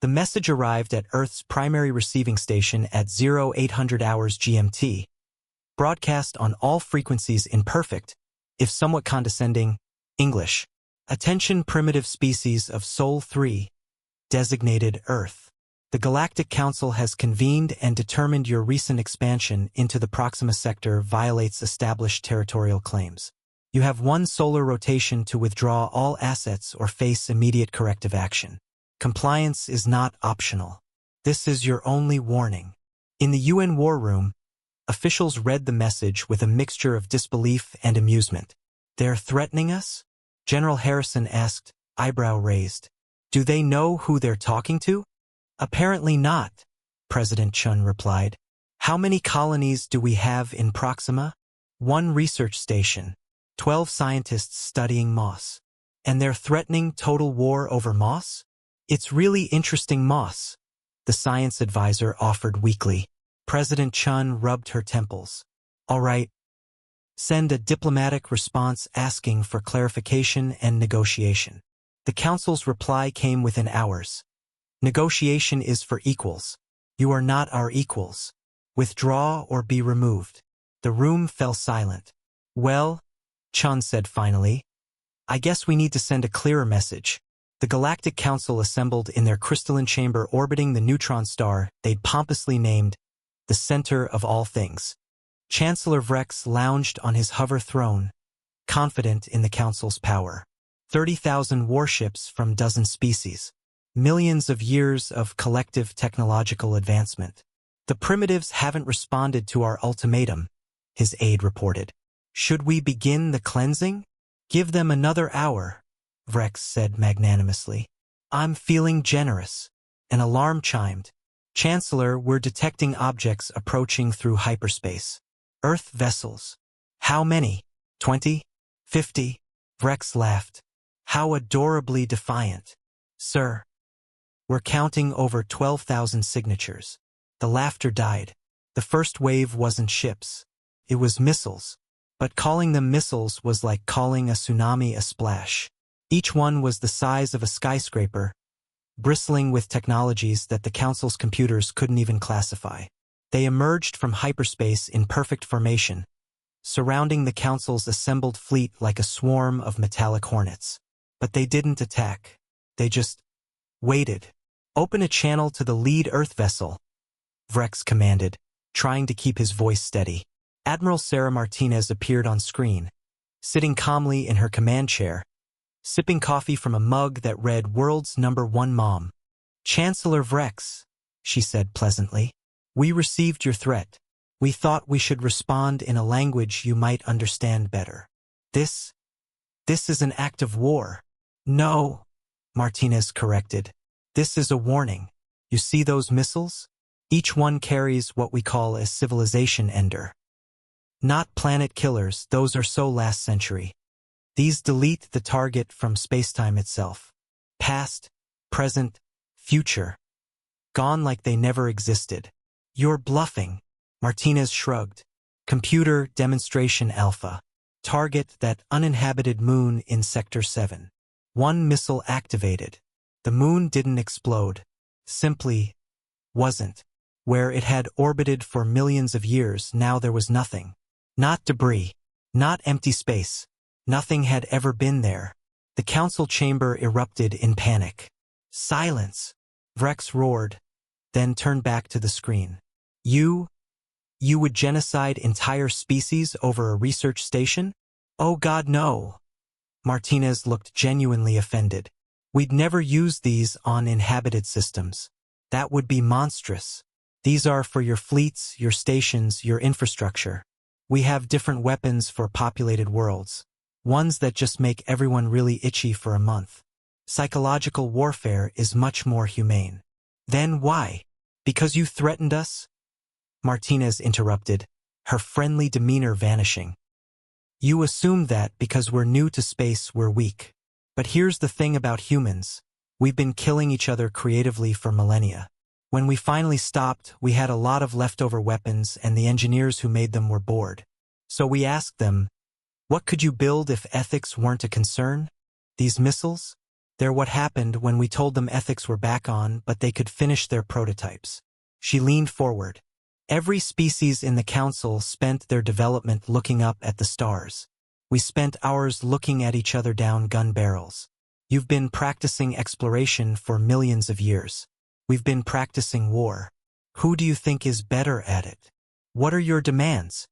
The message arrived at Earth's primary receiving station at 0800 hours GMT, broadcast on all frequencies in perfect, if somewhat condescending, English. Attention primitive species of Sol 3, designated Earth. The Galactic Council has convened and determined your recent expansion into the Proxima sector violates established territorial claims. You have 1 solar rotation to withdraw all assets or face immediate corrective action. Compliance is not optional. This is your only warning. In the UN War Room, officials read the message with a mixture of disbelief and amusement. They're threatening us? General Harrison asked, eyebrow raised. Do they know who they're talking to? Apparently not, President Chun replied. How many colonies do we have in Proxima? 1 research station, 12 scientists studying moss. And they're threatening total war over moss? It's really interesting moss, the science advisor offered weakly. President Chun rubbed her temples. All right. Send a diplomatic response asking for clarification and negotiation. The Council's reply came within hours. Negotiation is for equals. You are not our equals. Withdraw or be removed. The room fell silent. Well, Chun said finally, I guess we need to send a clearer message. The Galactic Council assembled in their crystalline chamber orbiting the neutron star they'd pompously named the center of all things. Chancellor Vrex lounged on his hover throne, confident in the Council's power. 30,000 warships from dozen species. Millions of years of collective technological advancement. The primitives haven't responded to our ultimatum, his aide reported. Should we begin the cleansing? Give them another hour, Vrex said magnanimously. I'm feeling generous. An alarm chimed. Chancellor, we're detecting objects approaching through hyperspace. Earth vessels. How many? 20? 50? Vrex laughed. How adorably defiant. Sir. We're counting over 12,000 signatures. The laughter died. The first wave wasn't ships. It was missiles. But calling them missiles was like calling a tsunami a splash. Each one was the size of a skyscraper, bristling with technologies that the Council's computers couldn't even classify. They emerged from hyperspace in perfect formation, surrounding the Council's assembled fleet like a swarm of metallic hornets. But they didn't attack. They just waited. Open a channel to the lead Earth vessel, Vrex commanded, trying to keep his voice steady. Admiral Sarah Martinez appeared on screen, sitting calmly in her command chair, sipping coffee from a mug that read World's #1 Mom. Chancellor Vrex, she said pleasantly, we received your threat. We thought we should respond in a language you might understand better. This is an act of war. No, Martinez corrected. This is a warning. You see those missiles? Each one carries what we call a civilization ender. Not planet killers, those are so last century. These delete the target from spacetime itself. Past, present, future. Gone like they never existed. You're bluffing, Martinez shrugged. Computer demonstration alpha. Target that uninhabited moon in Sector 7. 1 missile activated. The moon didn't explode. Simply wasn't. Where it had orbited for millions of years, now there was nothing. Not debris. Not empty space. Nothing had ever been there. The Council chamber erupted in panic. Silence. Vrex roared, then turned back to the screen. You would genocide entire species over a research station? Oh God, no. Martinez looked genuinely offended. We'd never use these on inhabited systems. That would be monstrous. These are for your fleets, your stations, your infrastructure. We have different weapons for populated worlds. Ones that just make everyone really itchy for a month. Psychological warfare is much more humane. Then why? Because you threatened us? Martinez interrupted, her friendly demeanor vanishing. You assume that because we're new to space we're weak. But here's the thing about humans. We've been killing each other creatively for millennia. When we finally stopped, we had a lot of leftover weapons and the engineers who made them were bored. So we asked them, what could you build if ethics weren't a concern? These missiles? They're what happened when we told them ethics were back on, but they could finish their prototypes. She leaned forward. Every species in the council spent their development looking up at the stars. We spent hours looking at each other down gun barrels. You've been practicing exploration for millions of years. We've been practicing war. Who do you think is better at it? What are your demands?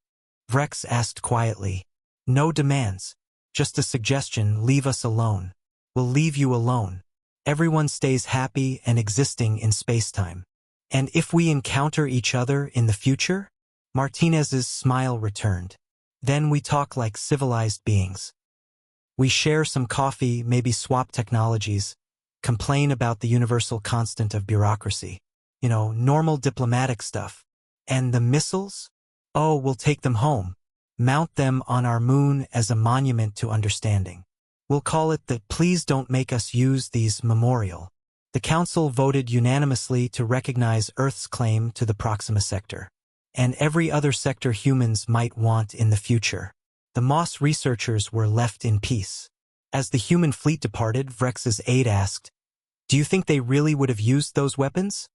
Vrex asked quietly. No demands. Just a suggestion, leave us alone. We'll leave you alone. Everyone stays happy and existing in spacetime. And if we encounter each other in the future? Martinez's smile returned. Then we talk like civilized beings. We share some coffee, maybe swap technologies, complain about the universal constant of bureaucracy. Normal diplomatic stuff. And the missiles? Oh, we'll take them home. Mount them on our moon as a monument to understanding. We'll call it the Please Don't Make Us Use These Memorial. The Council voted unanimously to recognize Earth's claim to the Proxima Sector, and every other sector humans might want in the future. The Moss researchers were left in peace. As the human fleet departed, Vrex's aide asked, "Do you think they really would have used those weapons?"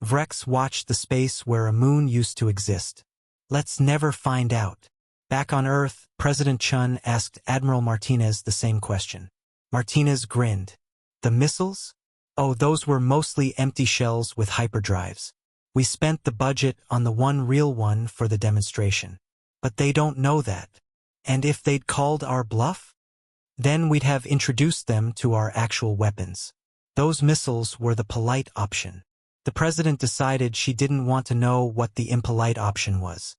Vrex watched the space where a moon used to exist. Let's never find out. Back on Earth, President Chun asked Admiral Martinez the same question. Martinez grinned. The missiles? Oh, those were mostly empty shells with hyperdrives. We spent the budget on the one real one for the demonstration. But they don't know that. And if they'd called our bluff? Then we'd have introduced them to our actual weapons. Those missiles were the polite option. The president decided she didn't want to know what the impolite option was.